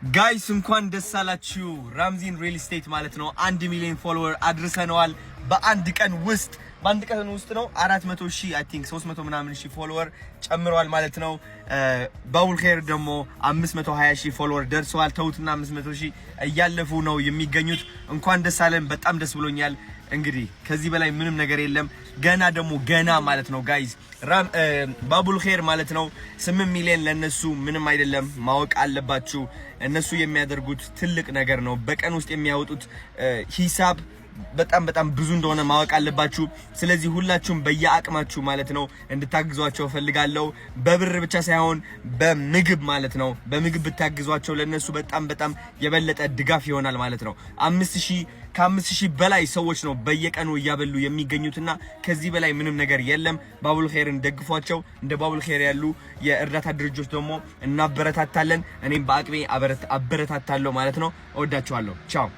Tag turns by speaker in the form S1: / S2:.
S1: ጋይስ እንኳን ደስ አላችሁ ራምዚን ሪል ስቴት ማለት ነው 1 ሚሊዮን ፎሎወር አድርሰናል በአንድ ቀን ውስጥ ነው 400,000 አይ ቲንክ 300 ምናምን ሺህ ፎሎወር ጨምሯል ማለት ነው ባቡል ኸይር ደግሞ 520,000 ፎሎወር ደርሰዋል ተውትና 500,000 እያለፉ ነው የሚገኙት እንኳን ደስ አለን በጣም ደስ ብሎኛል እንግዲህ ከዚህ በላይ ምንም ነገር የለም ገና ማለት ነው ጋይስ ባቡል ኸይር ማለት ነው 8 ሚሊዮን ለነሱ ምንም አይደለም ማወቅ አለባችሁ እነሱ የሚያደርጉት ትልቅ ነገር ነው በቀን ውስጥ የሚያወጡት ሂሳብ በጣም ብዙ እንደሆነ ማወቅ አለባችሁ ስለዚህ ሁላችሁም በየአቅማችሁ ማለት ነው እንድታግዟቸው ፈልጋለሁ በብር ብቻ ሳይሆን በምግብ ማለት ነው በምግብ ብታግዟቸው ለነሱ በጣም የበለጠ ድጋፍ ይሆናል ማለት ነው 5,000 በላይ ሰዎች ነው በየቀኑ ያበሉ የሚገኙትና ከዚህ በላይ ምንም ነገር የለም ባቡል ኸይርን ደግፏቸው እንደ ባቡል ኸይር ያሉ የእርዳታ ድርጅቶች ደግሞ እናበረታታለን እኔም በአቅሜ አበረታታለሁ ማለት ነው እወዳችኋለሁ ቻው